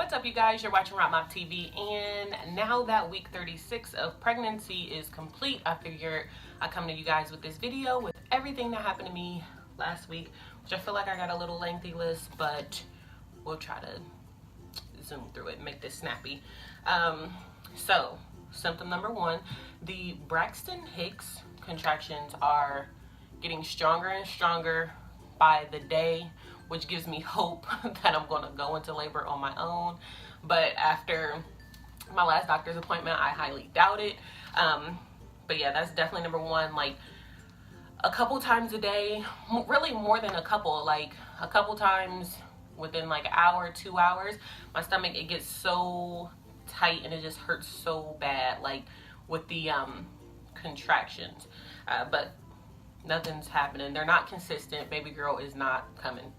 What's up, you guys? You're watching Rock Mom TV, and now that week 36 of pregnancy is complete, I figured I'd come to you guys with this video with everything that happened to me last week, which I feel like I got a little lengthy list, but we'll try to zoom through it and make this snappy. So symptom number one, the Braxton Hicks contractions are getting stronger and stronger by the day, which gives me hope that I'm going to go into labor on my own. But after my last doctor's appointment, I highly doubt it. But yeah, that's definitely number one. Like a couple times a day, really more than a couple, like a couple times within like an hour, 2 hours, my stomach, it gets so tight and it just hurts so bad, like with the contractions. But nothing's happening. They're not consistent. Baby girl is not coming.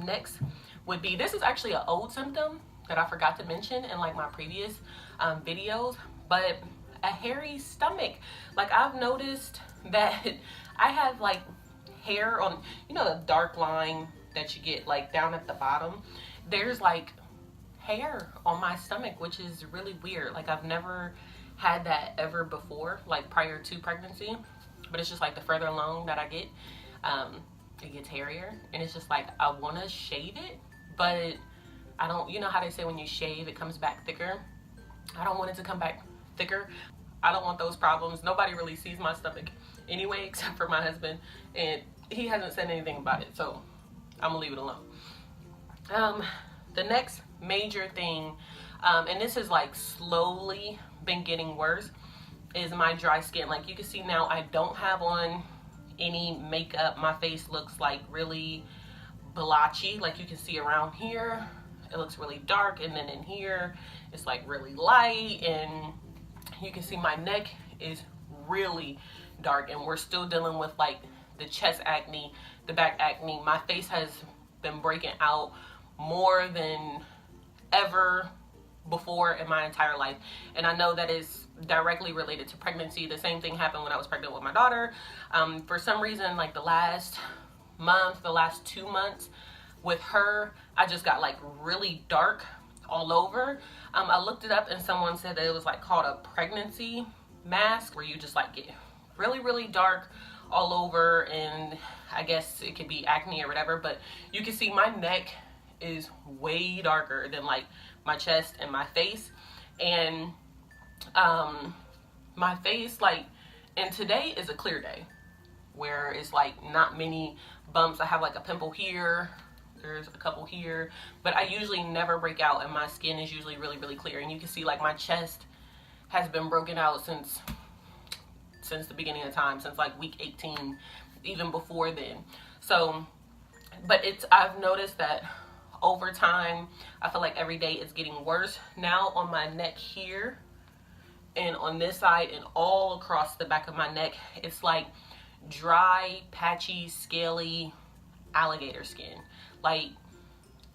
Next would be, this is actually an old symptom that I forgot to mention in like my previous videos, but a hairy stomach. Like I've noticed that I have like hair on, you know, the dark line that you get like down at the bottom. There's like hair on my stomach, which is really weird. Like I've never had that ever before, like prior to pregnancy, but it's just like the further along that I get, it gets hairier, and it's just like I want to shave it, but I don't, you know how they say when you shave it comes back thicker? I don't want it to come back thicker. I don't want those problems. Nobody really sees my stomach anyway except for my husband, and he hasn't said anything about it, so I'm gonna leave it alone. The next major thing, and this has like slowly been getting worse, is my dry skin. Like you can see now, I don't have on any makeup. My face looks like really blotchy. Like you can see around here it looks really dark, and then in here it's like really light, and you can see my neck is really dark, and we're still dealing with like the chest acne, the back acne. My face has been breaking out more than ever before in my entire life, and I know that is directly related to pregnancy. The same thing happened when I was pregnant with my daughter. For some reason, like the last month, the last 2 months with her, I just got like really dark all over. I looked it up and someone said that it was like called a pregnancy mask, where you just like get really dark all over, and I guess it could be acne or whatever, but you can see my neck is way darker than like my chest and my face. And my face, like, and today is a clear day where it's like not many bumps. I have like a pimple here, there's a couple here, but I usually never break out, and my skin is usually really clear. And you can see like my chest has been broken out since the beginning of time, since like week 18, even before then. So, but I've noticed that over time, I feel like every day it's getting worse. Now on my neck here, and on this side, and all across the back of my neck, it's like dry, patchy, scaly alligator skin, like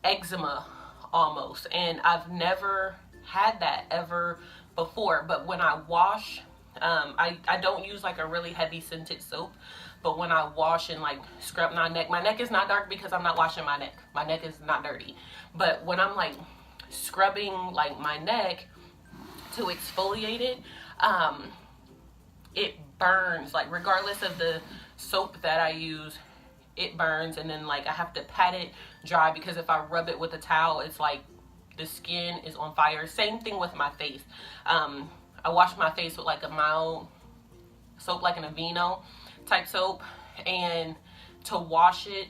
eczema almost. And I've never had that ever before. But when I wash, I don't use like a really heavy scented soap, but when I wash and like scrub my neck is not dark because I'm not washing my neck. My neck is not dirty. But when I'm like scrubbing like my neck to exfoliate it, it burns. Like regardless of the soap that I use, it burns. And then like I have to pat it dry, because if I rub it with a towel, it's like the skin is on fire. Same thing with my face. I wash my face with like a mild soap, like an Aveeno type soap, and to wash it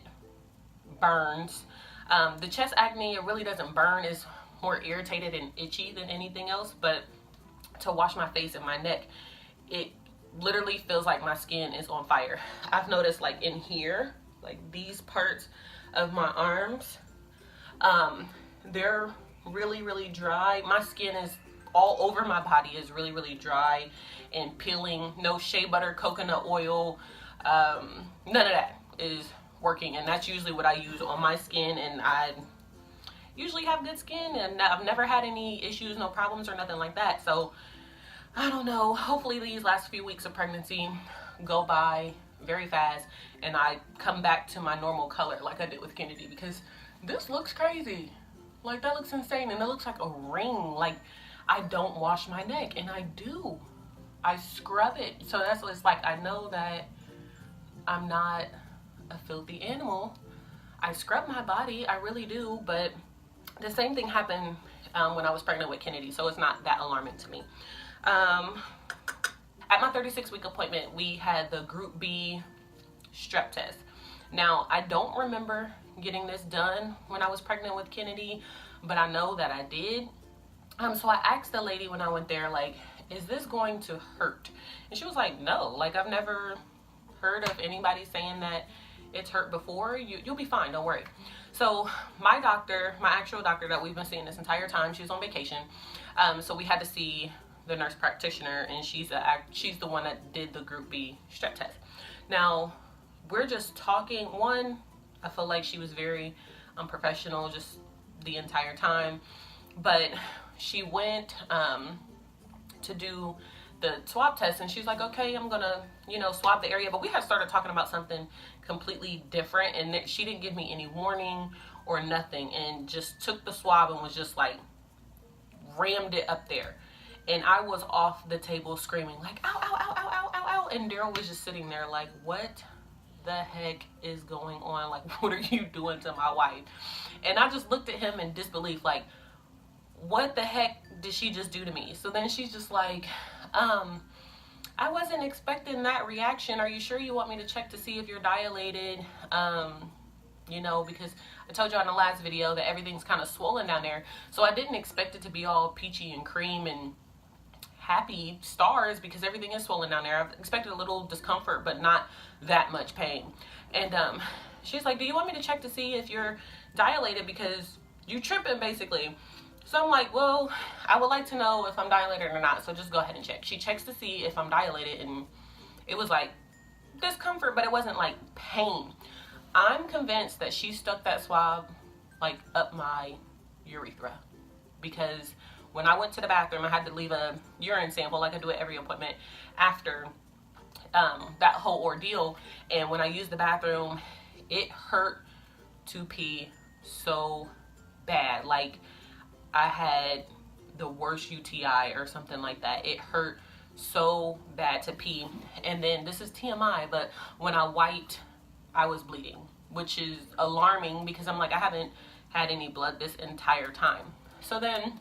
burns. The chest acne, it really doesn't burn. It's more irritated and itchy than anything else. But to wash my face and my neck, it literally feels like my skin is on fire. I've noticed like in here, like these parts of my arms, they're really dry. My skin is all over my body is really dry and peeling. No shea butter, coconut oil, none of that is working, and that's usually what I use on my skin, and I usually have good skin, and I've never had any issues, no problems or nothing like that. So I don't know, hopefully these last few weeks of pregnancy go by very fast and I come back to my normal color like I did with Kennedy, because this looks crazy. Like, that looks insane. And it looks like a ring. Like, I don't wash my neck, and I do. I scrub it. So that's what it's like. I know that I'm not a filthy animal. I scrub my body, I really do. But the same thing happened when I was pregnant with Kennedy, so it's not that alarming to me. At my 36-week appointment, we had the Group B strep test. Now, I don't remember getting this done when I was pregnant with Kennedy, but I know that I did. So I asked the lady when I went there, like, is this going to hurt? And she was like, no. Like, I've never heard of anybody saying that it's hurt before. You'll be fine, don't worry. So my doctor, my actual doctor that we've been seeing this entire time, she was on vacation. So we had to see the nurse practitioner, and she's the one that did the Group B strep test. Now, we're just talking. One, I feel like she was very unprofessional just the entire time. But she went to do the swab test, and she's like, okay, I'm gonna, swab the area. But we had started talking about something completely different, and she didn't give me any warning or nothing, and just took the swab and was just like rammed it up there. And I was off the table screaming like, ow, ow, ow, ow, ow, ow, ow. And Daryl was just sitting there like, what the heck is going on? Like, what are you doing to my wife? And I just looked at him in disbelief, like, what the heck did she just do to me? So then she's just like, I wasn't expecting that reaction. Are you sure you want me to check to see if you're dilated? Because I told you in the last video that everything's kind of swollen down there. So I didn't expect it to be all peachy and cream and happy stars, because everything is swollen down there. I expected a little discomfort, but not that much pain. And she's like, do you want me to check to see if you're dilated, because you tripping basically? So I'm like, well, I would like to know if I'm dilated or not, so just go ahead and check. She checks to see if I'm dilated, and it was like discomfort, but it wasn't like pain. I'm convinced that she stuck that swab like up my urethra, because when I went to the bathroom, I had to leave a urine sample like I do at every appointment after that whole ordeal. And when I used the bathroom, it hurt to pee so bad. Like, I had the worst UTI or something like that. It hurt so bad to pee. And then, this is TMI, but when I wiped, I was bleeding, which is alarming, because I'm like, I haven't had any blood this entire time. So then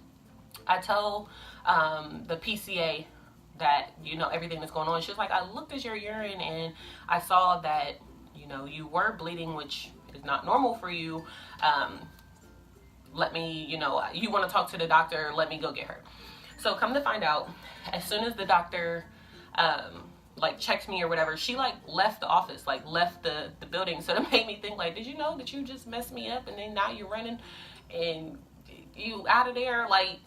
I tell the PCA that, everything that's going on. She was like, I looked at your urine and I saw that, you were bleeding, which is not normal for you. Let me, you want to talk to the doctor, let me go get her. So come to find out, as soon as the doctor checked me or whatever, she left the office, left the building. So that made me think, like, did you know that you just messed me up, and then now you're running and you out of there? Like,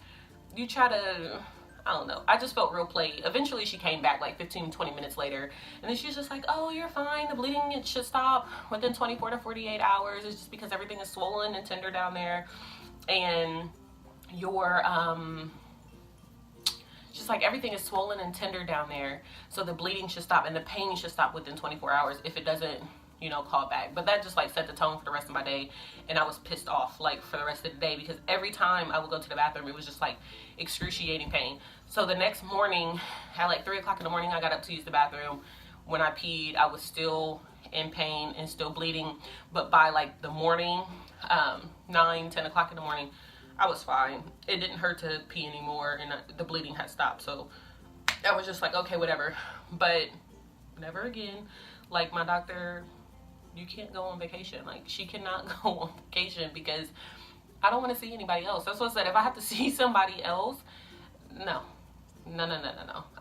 you try to, I don't know. I just felt real played. Eventually she came back 15-20 minutes later, and then she's just like, oh, you're fine, the bleeding, it should stop within 24 to 48 hours. It's just because everything is swollen and tender down there, and your just like everything is swollen and tender down there, so the bleeding should stop and the pain should stop within 24 hours if it doesn't, call back. But that just set the tone for the rest of my day, and I was pissed off for the rest of the day, because every time I would go to the bathroom, it was just excruciating pain. So the next morning at 3 o'clock in the morning, I got up to use the bathroom. When I peed, I was still in pain and still bleeding, but by the morning, 9-10 o'clock in the morning, I was fine. It didn't hurt to pee anymore, and the bleeding had stopped. So I was just like, okay, whatever. But never again. My doctor, you can't go on vacation. She cannot go on vacation, because I don't want to see anybody else. That's what I said. If I have to see somebody else, no.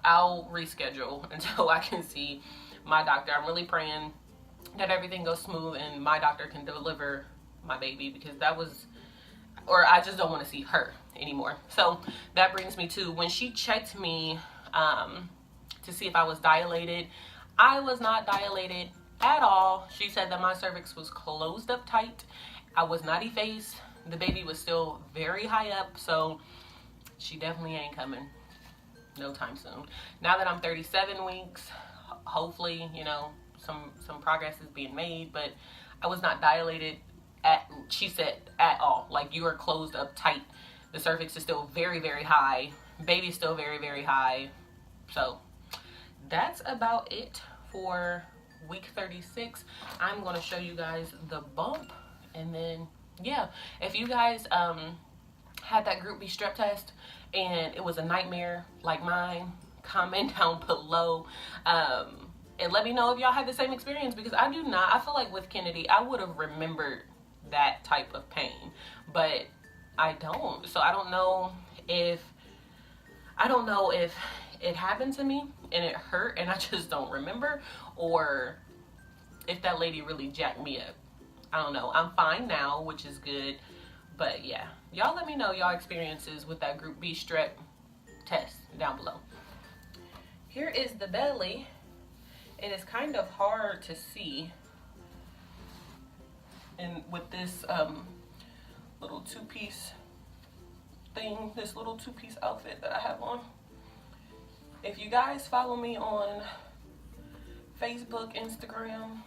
I'll reschedule until I can see my doctor. I'm really praying that everything goes smooth and my doctor can deliver my baby, because I just don't want to see her anymore. So that brings me to when she checked me to see if I was dilated. I was not dilated at all. She said that my cervix was closed up tight. I was not effaced. The baby was still very high up, so she definitely ain't coming no time soon. Now that I'm 37 weeks, hopefully, some progress is being made, but I was not dilated she said, at all. Like, you are closed up tight. The cervix is still very, very high. Baby's still very, very high. So that's about it for week 36. I'm going to show you guys the bump, and then yeah, if you guys had that group B strep test and it was a nightmare like mine, comment down below and let me know if y'all had the same experience, because I do not. I feel like with Kennedy I would have remembered that type of pain, but I don't. So I don't know if it happened to me and it hurt and I just don't remember, or if that lady really jacked me up. I don't know. I'm fine now, which is good. But yeah, y'all let me know y'all experiences with that group B strep test down below. Here is the belly. It is kind of hard to see, and with this little two-piece thing, this little two-piece outfit that I have on. If you guys follow me on Facebook, Instagram,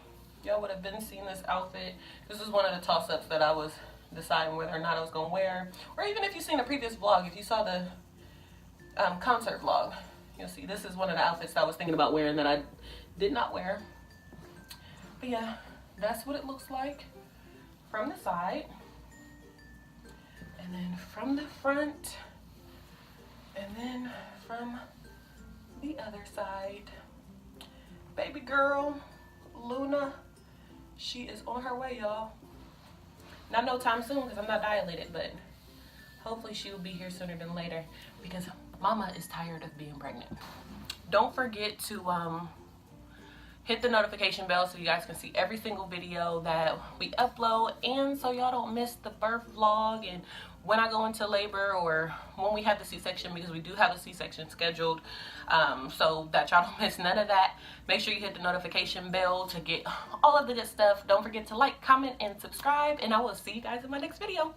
y'all would have been seeing this outfit. This is one of the toss-ups that I was deciding whether or not I was going to wear. Or even if you've seen a previous vlog, if you saw the concert vlog, you'll see this is one of the outfits that I was thinking about wearing that I did not wear. But yeah, that's what it looks like from the side. And then from the front. And then from the other side. Baby girl, Luna, she is on her way, y'all. Not no time soon because I'm not dilated, but hopefully she will be here sooner than later, because mama is tired of being pregnant. Don't forget to hit the notification bell so you guys can see every single video that we upload, and so y'all don't miss the birth vlog and when I go into labor or when we have the C-section, because we do have a C-section scheduled, so that y'all don't miss none of that. Make sure you hit the notification bell to get all of the good stuff. Don't forget to like, comment, and subscribe, and I will see you guys in my next video.